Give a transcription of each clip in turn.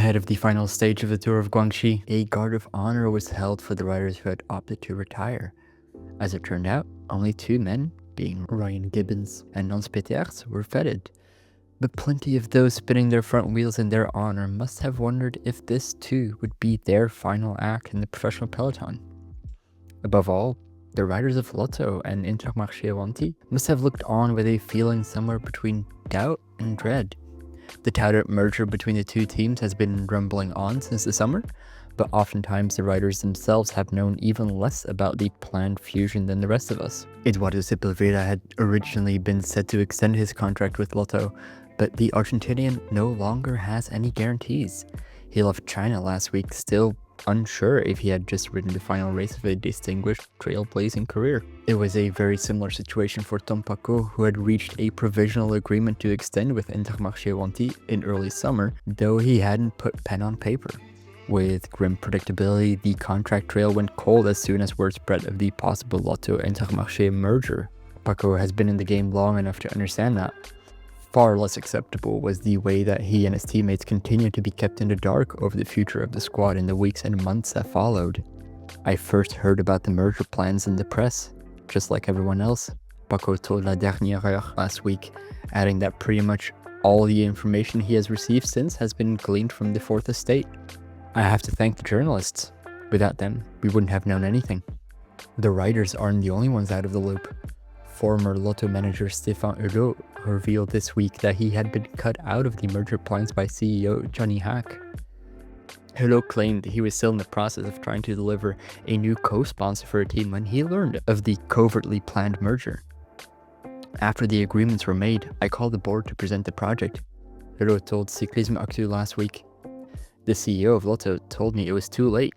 Ahead of the final stage of the Tour of Guangxi, a guard of honor was held for the riders who had opted to retire. As it turned out, only 2 men, being Ryan Gibbons and Nons Peters, were feted. But plenty of those spinning their front wheels in their honor must have wondered if this too would be their final act in the professional peloton. Above all, the riders of Lotto and Intermarché-Wanty must have looked on with a feeling somewhere between doubt and dread. The touted merger between the two teams has been rumbling on since the summer, but oftentimes the riders themselves have known even less about the planned fusion than the rest of us. Eduardo Sepulveda had originally been set to extend his contract with Lotto, but the Argentinian no longer has any guarantees. He left China last week still unsure if he had just ridden the final race of a distinguished trailblazing career. It was a very similar situation for Tom Paco, who had reached a provisional agreement to extend with Intermarché-Wanty in early summer, though he hadn't put pen on paper. With grim predictability, the contract trail went cold as soon as word spread of the possible Lotto-Intermarché merger. Paco has been in the game long enough to understand that. Far less acceptable was the way that he and his teammates continued to be kept in the dark over the future of the squad in the weeks and months that followed. I first heard about the merger plans in the press, just like everyone else, Paco told La Dernière Heure last week, adding that pretty much all the information he has received since has been gleaned from the Fourth Estate. I have to thank the journalists. Without them, we wouldn't have known anything. The riders aren't the only ones out of the loop. Former Lotto manager Stéphane Hulot revealed this week that he had been cut out of the merger plans by CEO Johnny Hack. Hulot claimed he was still in the process of trying to deliver a new co-sponsor for a team when he learned of the covertly planned merger. After the agreements were made, I called the board to present the project, Hulot told Cyclisme Actu last week. The CEO of Lotto told me it was too late,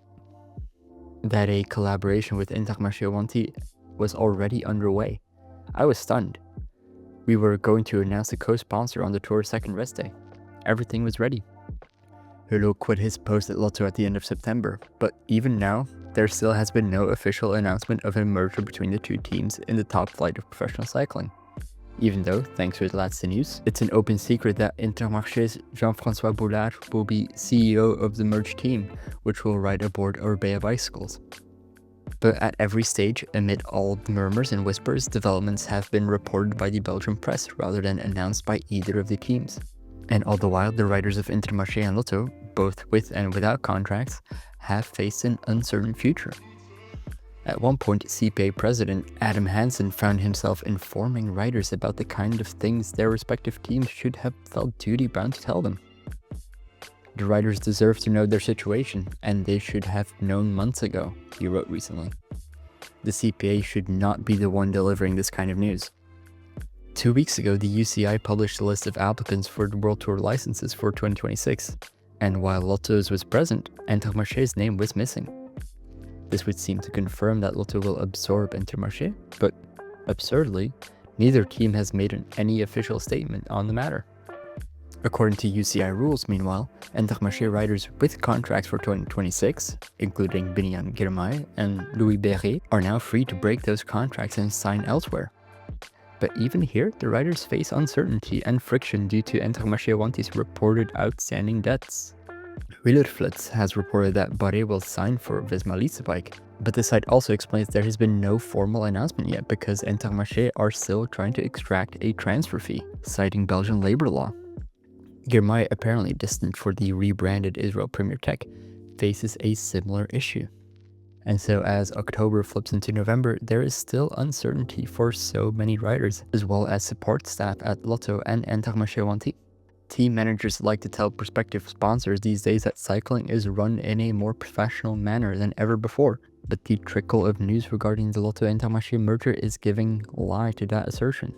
that a collaboration with Intermarché-Wanty was already underway. I was stunned. We were going to announce the co-sponsor on the tour's second rest day. Everything was ready. Hulot quit his post at Lotto at the end of September, but even now, there still has been no official announcement of a merger between the two teams in the top flight of professional cycling. Even though, thanks to the latest news, it's an open secret that Intermarché's Jean-François Boulard will be CEO of the merged team, which will ride aboard Orbea bicycles. But at every stage, amid all the murmurs and whispers, developments have been reported by the Belgian press rather than announced by either of the teams. And all the while, the riders of Intermarché and Lotto, both with and without contracts, have faced an uncertain future. At one point, CPA president Adam Hansen found himself informing riders about the kind of things their respective teams should have felt duty-bound to tell them. The riders deserve to know their situation, and they should have known months ago, he wrote recently. The CPA should not be the one delivering this kind of news. 2 weeks ago, the UCI published a list of applicants for the WorldTour licenses for 2026, and while Lotto's was present, Intermarché's name was missing. This would seem to confirm that Lotto will absorb Intermarché, but absurdly, neither team has made any official statement on the matter. According to UCI rules, meanwhile, Intermarché riders with contracts for 2026, including Biniam Girmay and Louis Béret, are now free to break those contracts and sign elsewhere. But even here, the riders face uncertainty and friction due to Intermarché-Wanty's reported outstanding debts. Wielerflits has reported that Barret will sign for Visma Leasebike, but the site also explains there has been no formal announcement yet because Intermarché are still trying to extract a transfer fee, citing Belgian labor law. Girmay, apparently destined for the rebranded Israel Premier Tech, faces a similar issue. And so as October flips into November, there is still uncertainty for so many riders, as well as support staff at Lotto and Intermarché-Wanty. Team managers like to tell prospective sponsors these days that cycling is run in a more professional manner than ever before, but the trickle of news regarding the Lotto-Intermarché merger is giving lie to that assertion.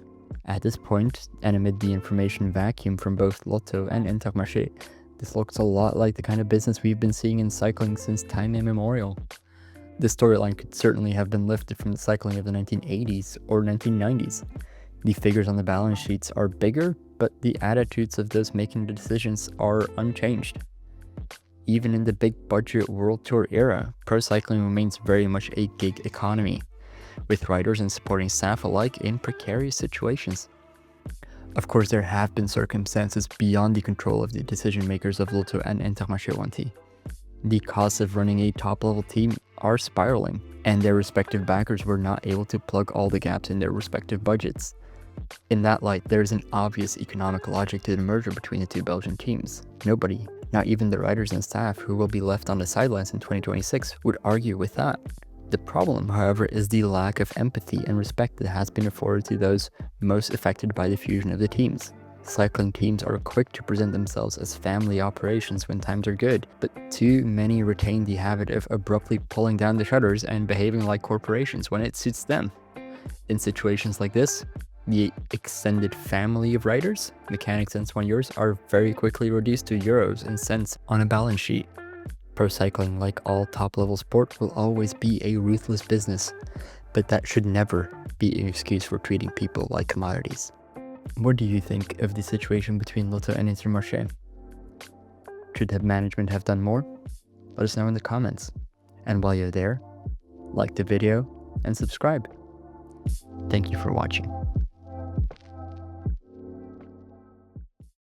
At this point, and amid the information vacuum from both Lotto and Intermarché, this looks a lot like the kind of business we've been seeing in cycling since time immemorial. The storyline could certainly have been lifted from the cycling of the 1980s or 1990s. The figures on the balance sheets are bigger, but the attitudes of those making the decisions are unchanged. Even in the big budget World Tour era, pro cycling remains very much a gig economy, with riders and supporting staff alike in precarious situations. Of course, there have been circumstances beyond the control of the decision makers of Lotto and Intermarché-Wanty. The costs of running a top-level team are spiraling, and their respective backers were not able to plug all the gaps in their respective budgets. In that light, there is an obvious economic logic to the merger between the two Belgian teams. Nobody, not even the riders and staff who will be left on the sidelines in 2026, would argue with that. The problem, however, is the lack of empathy and respect that has been afforded to those most affected by the fusion of the teams. Cycling teams are quick to present themselves as family operations when times are good, but too many retain the habit of abruptly pulling down the shutters and behaving like corporations when it suits them. In situations like this, the extended family of riders, mechanics and soigneurs, are very quickly reduced to euros and cents on a balance sheet. Pro cycling, like all top-level sport, will always be a ruthless business, but that should never be an excuse for treating people like commodities. What do you think of the situation between Lotto and Intermarché? Should the management have done more? Let us know in the comments. And while you're there, like the video and subscribe. Thank you for watching.